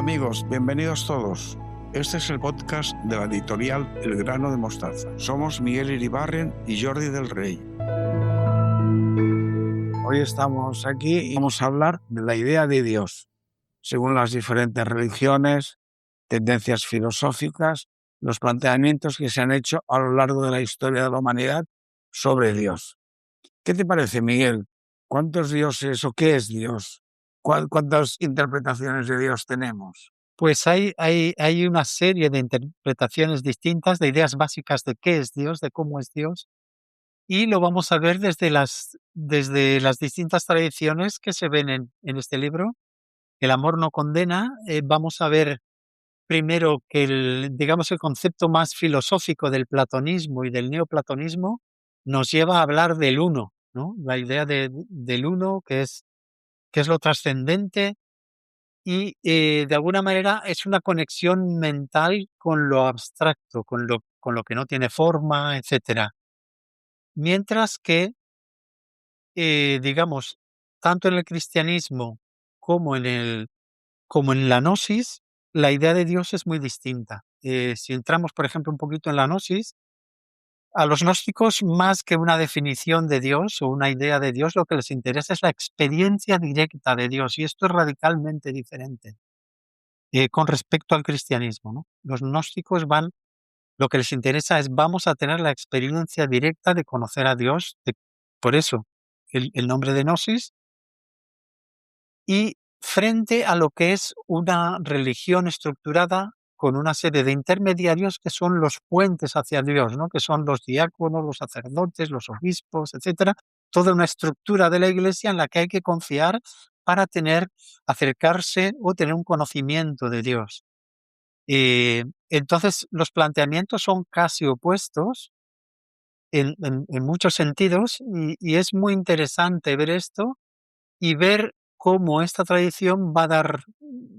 amigos, bienvenidos todos. Este es el podcast de la editorial El Grano de Mostaza. Somos Miguel Iribarren y Jordi del Rey. Hoy estamos aquí y vamos a hablar de la idea de Dios, según las diferentes religiones, tendencias filosóficas, los planteamientos que se han hecho a lo largo de la historia de la humanidad sobre Dios. ¿Qué te parece, Miguel? ¿Cuántos dioses o qué es Dios? ¿Cuántas interpretaciones de Dios tenemos? Pues hay una serie de interpretaciones distintas, de ideas básicas de qué es Dios, de cómo es Dios, y lo vamos a ver desde las distintas tradiciones que se ven en este libro. El amor no condena. Vamos a ver primero que el concepto más filosófico del platonismo y del neoplatonismo nos lleva a hablar del uno, ¿no? La idea del uno, que es lo trascendente. Y, de alguna manera es una conexión mental con lo abstracto, con lo que no tiene forma, etcétera. Mientras que, digamos, tanto en el cristianismo como en la gnosis, la idea de Dios es muy distinta. Si entramos, por ejemplo, un poquito en la gnosis, a los gnósticos, más que una definición de Dios o una idea de Dios, lo que les interesa es la experiencia directa de Dios, y esto es radicalmente diferente. Con respecto al cristianismo, ¿no? Los gnósticos lo que les interesa es vamos a tener la experiencia directa de conocer a Dios, por eso el nombre de gnosis, y frente a lo que es una religión estructurada con una serie de intermediarios que son los puentes hacia Dios, ¿no? Que son los diáconos, los sacerdotes, los obispos, etcétera, toda una estructura de la Iglesia en la que hay que confiar para acercarse o tener un conocimiento de Dios. Entonces, los planteamientos son casi opuestos en muchos sentidos, y es muy interesante ver esto y ver cómo esta tradición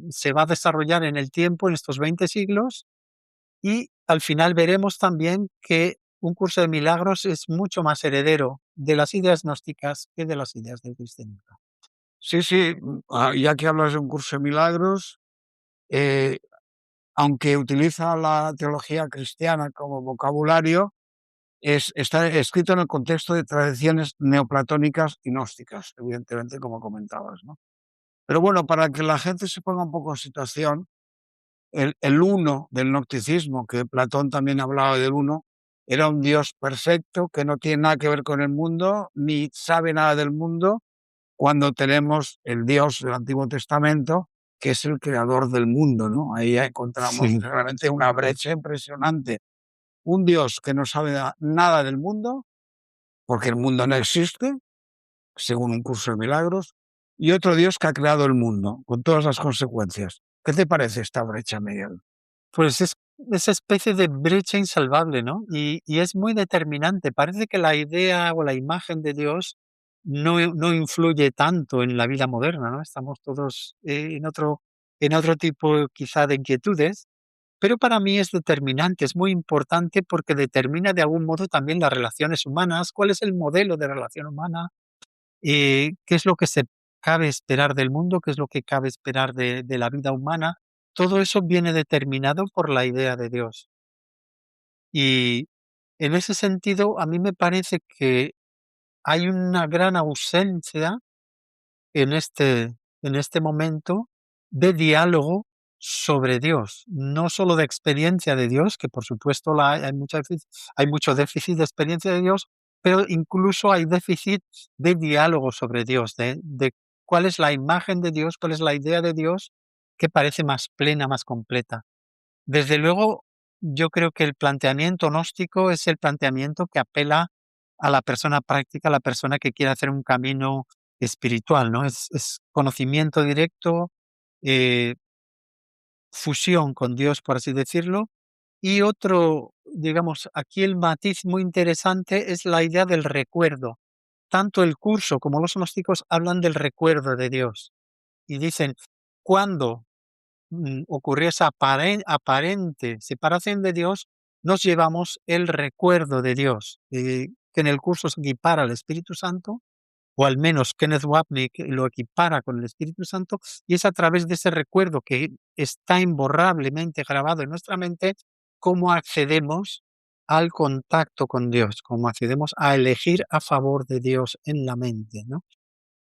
se va a desarrollar en el tiempo, en estos 20 siglos, y al final veremos también que un curso de milagros es mucho más heredero de las ideas gnósticas que de las ideas del cristianismo. Sí, ya que hablas de un curso de milagros, aunque utiliza la teología cristiana como vocabulario, está escrito en el contexto de tradiciones neoplatónicas y gnósticas, evidentemente, como comentabas, ¿no? Pero bueno, para que la gente se ponga un poco en situación, el uno del gnosticismo, que Platón también hablaba del uno, era un Dios perfecto que no tiene nada que ver con el mundo, ni sabe nada del mundo, cuando tenemos el Dios del Antiguo Testamento, que es el creador del mundo, ¿no? Ahí ya encontramos realmente una brecha impresionante. Un Dios que no sabe nada del mundo, porque el mundo no existe, según un curso de milagros, y otro Dios que ha creado el mundo, con todas las consecuencias. ¿Qué te parece esta brecha, Miguel? Pues es esa especie de brecha insalvable, ¿no? Y es muy determinante. Parece que la idea o la imagen de Dios no influye tanto en la vida moderna, ¿no? Estamos todos, en otro tipo quizá de inquietudes, pero para mí es determinante, es muy importante porque determina de algún modo también las relaciones humanas, cuál es el modelo de relación humana, qué es lo que se cabe esperar del mundo, qué es lo que cabe esperar de la vida humana. Todo eso viene determinado por la idea de Dios. Y en ese sentido, a mí me parece que hay una gran ausencia en este momento de diálogo sobre Dios, no solo de experiencia de Dios, que por supuesto hay mucho déficit de experiencia de Dios, pero incluso hay déficit de diálogo sobre Dios, de cuál es la imagen de Dios, cuál es la idea de Dios que parece más plena, más completa. Desde luego, yo creo que el planteamiento gnóstico es el planteamiento que apela a la persona práctica, a la persona que quiere hacer un camino espiritual, ¿no? Es conocimiento directo, eh, fusión con Dios, por así decirlo. Y otro, digamos, aquí el matiz muy interesante es la idea del recuerdo. Tanto el curso como los gnósticos hablan del recuerdo de Dios y dicen, cuando ocurrió esa aparente separación de Dios, nos llevamos el recuerdo de Dios, que en el curso se equipara al Espíritu Santo, o al menos Kenneth Wapnick lo equipara con el Espíritu Santo, y es a través de ese recuerdo que está imborrablemente grabado en nuestra mente, cómo accedemos al contacto con Dios, cómo accedemos a elegir a favor de Dios en la mente, ¿no?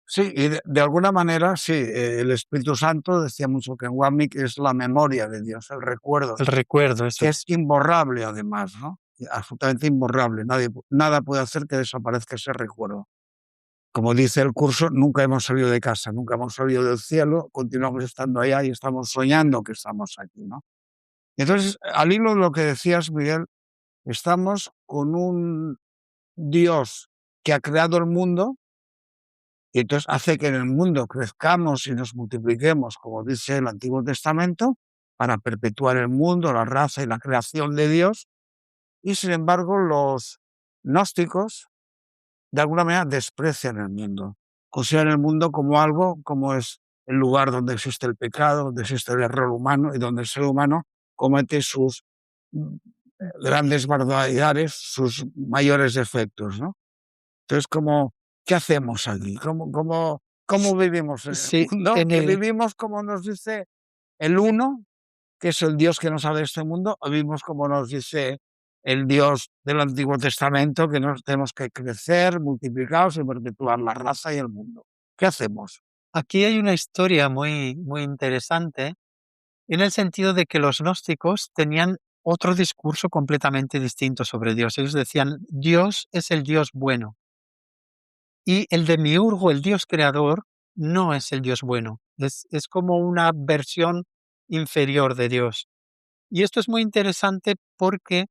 Sí, y de alguna manera, sí, el Espíritu Santo, decía mucho que en Wamik es la memoria de Dios, el recuerdo El de Dios, recuerdo, eso que es es. imborrable además, ¿no? Y absolutamente imborrable. Nada puede hacer que desaparezca ese recuerdo. Como dice el curso, nunca hemos salido de casa, nunca hemos salido del cielo, continuamos estando allá y estamos soñando que estamos aquí, ¿no? Entonces, al hilo de lo que decías, Miguel, estamos con un Dios que ha creado el mundo y entonces hace que en el mundo crezcamos y nos multipliquemos, como dice el Antiguo Testamento, para perpetuar el mundo, la raza y la creación de Dios. Y sin embargo, los gnósticos, de alguna manera, desprecian el mundo. Consideran el mundo como algo, como es el lugar donde existe el pecado, donde existe el error humano y donde el ser humano comete sus mm, grandes barbaridades, sus mayores defectos, ¿no? Entonces, ¿qué hacemos aquí? ¿Cómo vivimos en el Sí, mundo? en ¿Que el vivimos como nos dice el uno, que es el Dios que nos ha de este mundo, o vivimos como nos dice el Dios del Antiguo Testamento, que nos tenemos que crecer, multiplicados y perpetuar la raza y el mundo? ¿Qué hacemos? Aquí hay una historia muy, muy interesante, en el sentido de que los gnósticos tenían otro discurso completamente distinto sobre Dios. Ellos decían, Dios es el Dios bueno, y el demiurgo, el Dios creador, no es el Dios bueno. Es como una versión inferior de Dios. Y esto es muy interesante porque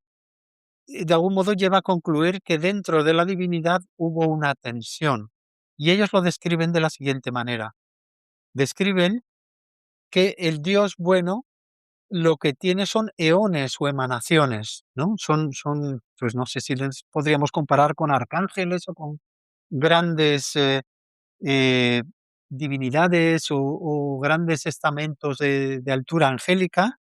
de algún modo lleva a concluir que dentro de la divinidad hubo una tensión. Y ellos lo describen de la siguiente manera. Describen que el Dios bueno lo que tiene son eones o emanaciones, ¿no? Pues no sé si les podríamos comparar con arcángeles o con grandes eh, divinidades o grandes estamentos de altura angélica.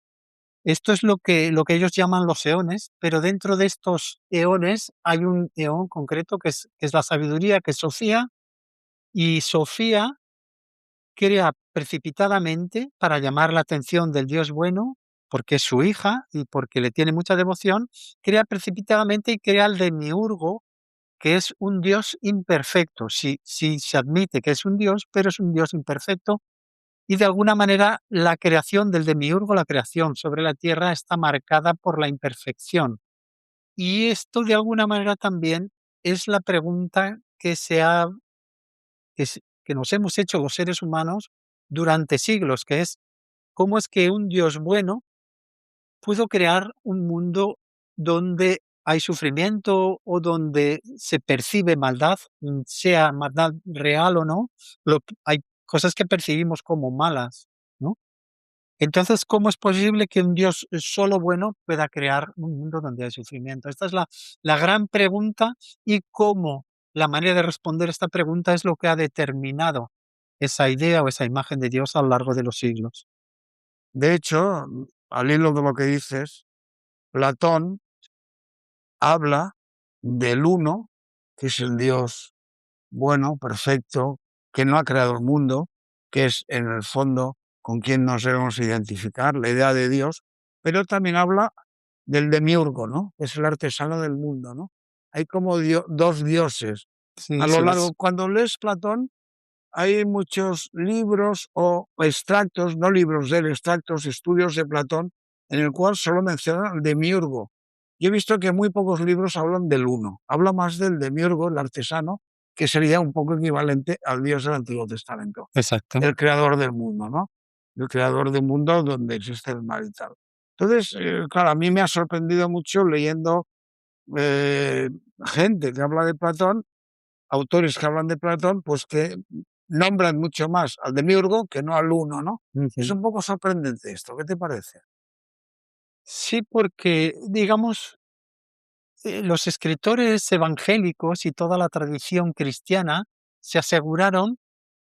Esto es lo que ellos llaman los eones, pero dentro de estos eones hay un eón concreto que es la sabiduría, que es Sofía, y Sofía crea precipitadamente para llamar la atención del Dios bueno, porque es su hija y porque le tiene mucha devoción, crea precipitadamente y crea al demiurgo, que es un Dios imperfecto. Sí, se admite que es un Dios, pero es un Dios imperfecto y de alguna manera la creación del demiurgo, la creación sobre la tierra, está marcada por la imperfección. Y esto de alguna manera también es la pregunta que nos hemos hecho los seres humanos durante siglos, que es cómo es que un Dios bueno pudo crear un mundo donde hay sufrimiento o donde se percibe maldad, sea maldad real o no, hay cosas que percibimos como malas, ¿no? Entonces, ¿cómo es posible que un Dios solo bueno pueda crear un mundo donde hay sufrimiento? Esta es la gran pregunta y cómo la manera de responder esta pregunta es lo que ha determinado esa idea o esa imagen de Dios a lo largo de los siglos. De hecho, al hilo de lo que dices, Platón habla del uno, que es el Dios bueno, perfecto, que no ha creado el mundo, que es en el fondo con quien nos debemos identificar, la idea de Dios, pero también habla del demiurgo, ¿no? Que es el artesano del mundo, ¿no? Hay como dos dioses. Sí, A lo eso es. largo, cuando lees Platón, hay muchos libros o extractos, no libros de él, extractos, estudios de Platón, en el cual solo menciona el demiurgo. Yo he visto que muy pocos libros hablan del uno, habla más del demiurgo, el artesano, que sería un poco equivalente al Dios del Antiguo Testamento, Exacto. el creador del mundo, ¿no? El creador del mundo donde existe el mal y tal. Entonces, claro, a mí me ha sorprendido mucho leyendo eh, gente que habla de Platón, autores que hablan de Platón, pues que nombran mucho más al demiurgo que no al uno, ¿no? Es Ujú. un poco sorprendente esto, ¿qué te parece? Sí, porque, digamos, los escritores evangélicos y toda la tradición cristiana se aseguraron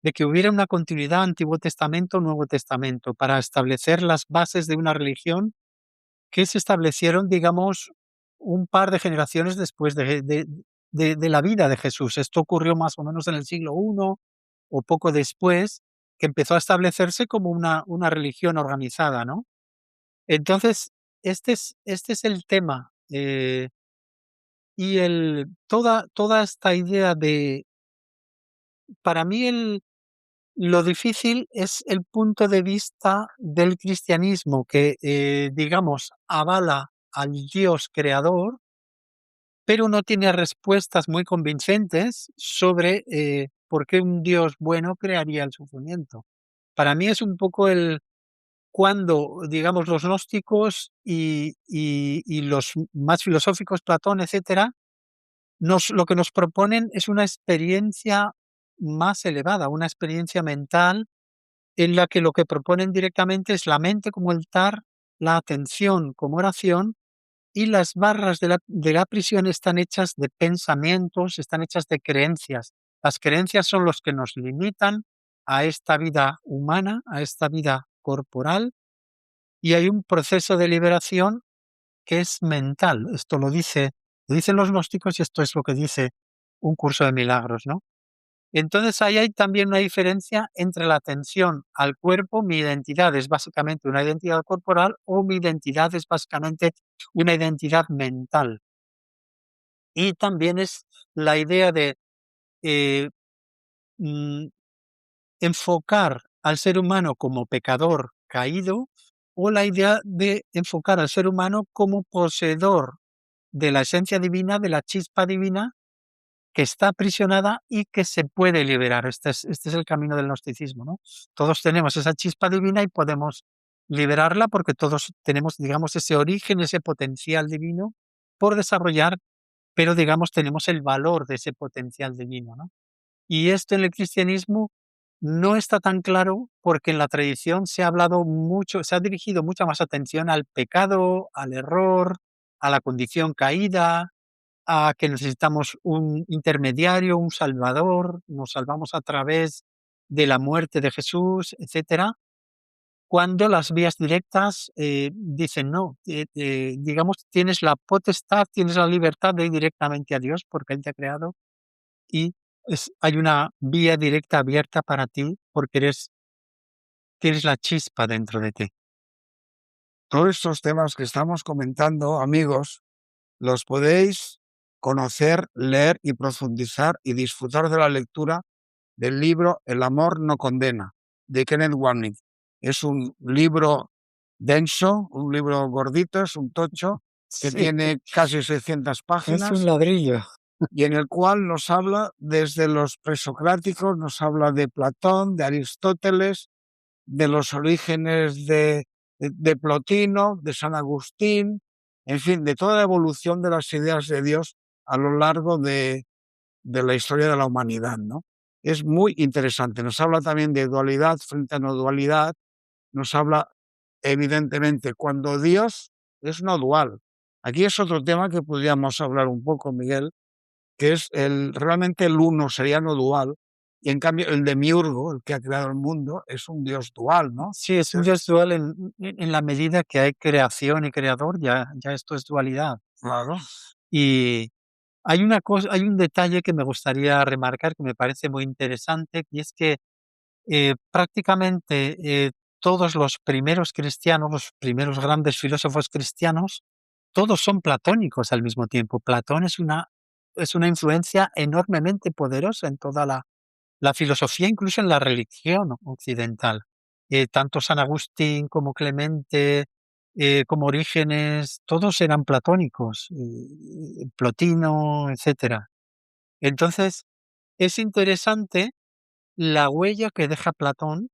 de que hubiera una continuidad Antiguo Testamento, Nuevo Testamento, para establecer las bases de una religión que se establecieron, digamos, un par de generaciones después de la vida de Jesús. Esto ocurrió más o menos en el siglo I o poco después, que empezó a establecerse como una religión organizada, ¿no? Entonces, este es el tema, y toda esta idea de para mí lo difícil es el punto de vista del cristianismo que, digamos, avala al Dios creador, pero no tiene respuestas muy convincentes sobre, por qué un Dios bueno crearía el sufrimiento. Para mí es un poco cuando, digamos, los gnósticos y los más filosóficos, Platón, etcétera, lo que nos proponen es una experiencia más elevada, una experiencia mental en la que lo que proponen directamente es la mente como altar, la atención como oración y las barras de la prisión están hechas de pensamientos, están hechas de creencias. Las creencias son los que nos limitan a esta vida humana, a esta vida corporal, y hay un proceso de liberación que es mental. Esto lo dicen los gnósticos y esto es lo que dice un curso de milagros, ¿no? Entonces, ahí hay también una diferencia entre la atención al cuerpo, mi identidad es básicamente una identidad corporal o mi identidad es básicamente una identidad mental. Y también es la idea de eh, mm, enfocar al ser humano como pecador caído o la idea de enfocar al ser humano como poseedor de la esencia divina, de la chispa divina, que está aprisionada y que se puede liberar. Este es el camino del gnosticismo, ¿no? Todos tenemos esa chispa divina y podemos liberarla porque todos tenemos, digamos, ese origen, ese potencial divino por desarrollar, pero, digamos, tenemos el valor de ese potencial divino, ¿no? Y esto en el cristianismo no está tan claro porque en la tradición se ha hablado mucho, se ha dirigido mucha más atención al pecado, al error, a la condición caída, a que necesitamos un intermediario, un salvador, nos salvamos a través de la muerte de Jesús, etcétera, cuando las vías directas, dicen no, digamos, tienes la potestad, tienes la libertad de ir directamente a Dios porque Él te ha creado y hay una vía directa abierta para ti porque tienes la chispa dentro de ti. Todos estos temas que estamos comentando, amigos, los podéis conocer, leer y profundizar y disfrutar de la lectura del libro El amor no condena, de Kenneth Wapnick. Es un libro denso, un libro gordito, es un tocho que Sí, tiene casi 600 es un páginas ladrillo. y en el cual nos habla desde los presocráticos, nos habla de Platón, de Aristóteles, de los orígenes de Plotino, de San Agustín, en fin, de toda la evolución de las ideas de Dios a lo largo de la historia de la humanidad, ¿no? Es muy interesante. Nos habla también de dualidad frente a no dualidad. Nos habla, evidentemente, cuando Dios es no dual. Aquí es otro tema que podríamos hablar un poco, Miguel, que es realmente el uno sería no dual, y en cambio el demiurgo, el que ha creado el mundo, es un Dios dual, ¿no? Sí, es un Dios dual en la medida que hay creación y creador, ya esto es dualidad. Claro. Y hay un detalle que me gustaría remarcar que me parece muy interesante, y es que, prácticamente, todos los primeros cristianos, los primeros grandes filósofos cristianos, todos son platónicos al mismo tiempo. Platón es una influencia enormemente poderosa en toda la filosofía, incluso en la religión occidental. Tanto San Agustín como Clemente, como Orígenes, todos eran platónicos, Plotino, etcétera. Entonces, es interesante la huella que deja Platón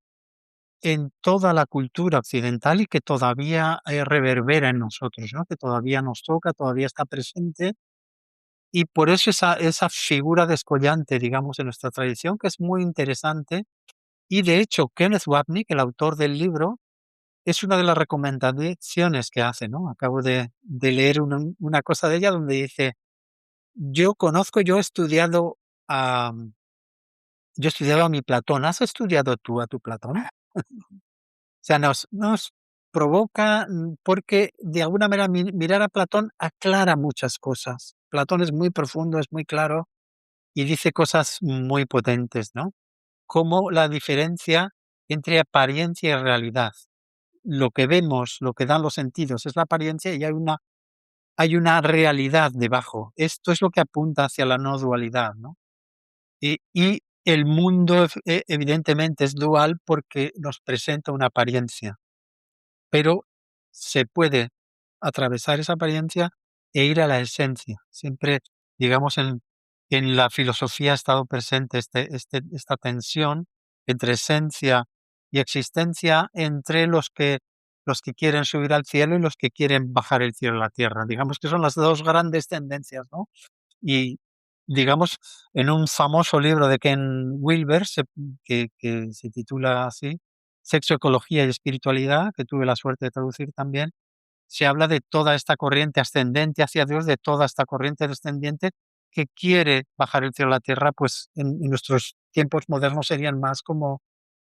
en toda la cultura occidental y que todavía, reverbera en nosotros, ¿no? Que todavía nos toca, todavía está presente, y por eso esa figura descollante, digamos, en nuestra tradición, que es muy interesante. Y de hecho, Kenneth Wapnick, el autor del libro, es una de las recomendaciones que hace, ¿no? Acabo de leer una cosa de ella donde dice: yo he estudiado a yo he estudiado a mi Platón, ¿has estudiado tú a tu Platón? O sea, nos provoca, porque de alguna manera mirar a Platón aclara muchas cosas. Platón es muy profundo, es muy claro y dice cosas muy potentes, ¿no? Como la diferencia entre apariencia y realidad. Lo que vemos, lo que dan los sentidos es la apariencia y hay una realidad debajo. Esto es lo que apunta hacia la no dualidad, ¿no? Y el mundo evidentemente es dual porque nos presenta una apariencia, pero se puede atravesar esa apariencia e ir a la esencia. Siempre, digamos, en la filosofía ha estado presente esta tensión entre esencia y existencia entre los que quieren subir al cielo y los que quieren bajar el cielo a la tierra. Digamos que son las dos grandes tendencias, ¿no? Y, digamos, en un famoso libro de Ken Wilber, que se titula así, Sexo, Ecología y Espiritualidad, que tuve la suerte de traducir también, se habla de toda esta corriente ascendente hacia Dios, de toda esta corriente descendiente que quiere bajar el cielo a la tierra, pues en nuestros tiempos modernos serían más como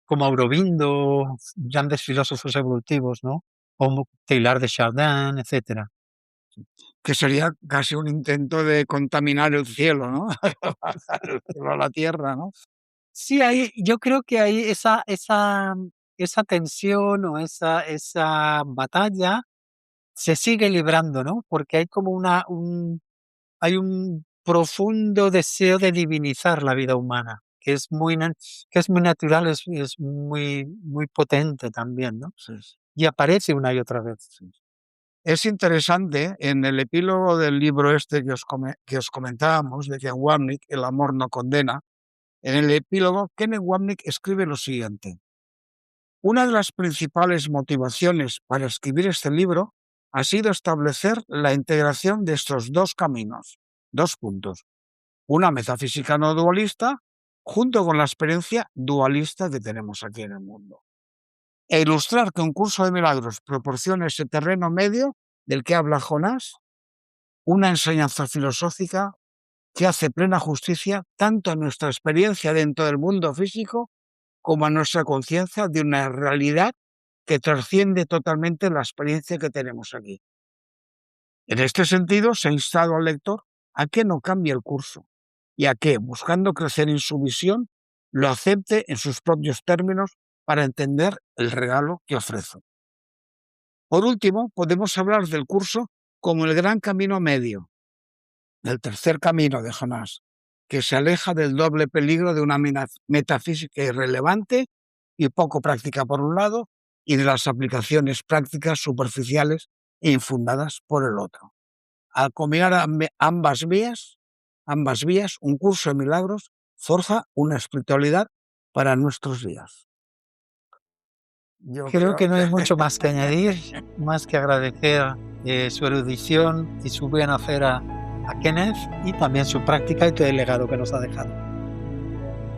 Aurobindo, grandes filósofos evolutivos, ¿no? O Teilhard de Chardin, etcétera. Que sería casi un intento de contaminar el cielo, ¿no? Bajar el cielo a la tierra, ¿no? Sí, yo creo que hay esa tensión o esa batalla se sigue librando, ¿no? Porque hay como hay un profundo deseo de divinizar la vida humana, que es muy natural, es muy potente también, ¿no? Sí, sí. Y aparece una y otra vez. Sí. Es interesante, en el epílogo del libro este que os comentábamos, de Ken Wapnick, El amor no condena, en el epílogo, Ken Wapnick escribe lo siguiente: una de las principales motivaciones para escribir este libro ha sido establecer la integración de estos dos caminos, dos puntos, una metafísica no dualista junto con la experiencia dualista que tenemos aquí en el mundo, e ilustrar que un curso de milagros proporciona ese terreno medio del que habla Jonás, una enseñanza filosófica que hace plena justicia tanto a nuestra experiencia dentro del mundo físico como a nuestra conciencia de una realidad que trasciende totalmente la experiencia que tenemos aquí. En este sentido, se ha instado al lector a que no cambie el curso y a que, buscando crecer en su visión, lo acepte en sus propios términos para entender el regalo que ofrece. Por último, podemos hablar del curso como el gran camino medio, del tercer camino de Jonás, que se aleja del doble peligro de una metafísica irrelevante y poco práctica por un lado, y de las aplicaciones prácticas superficiales e infundadas por el otro. Al combinar ambas vías, un curso de milagros forja una espiritualidad para nuestros días. Yo Creo que creo no hay mucho más que añadir, más que agradecer su erudición y su buen hacer a Kenneth y también su práctica y todo el legado que nos ha dejado.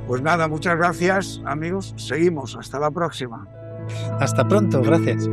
Pues nada, muchas gracias, amigos. Seguimos. Hasta la próxima. Hasta pronto, gracias.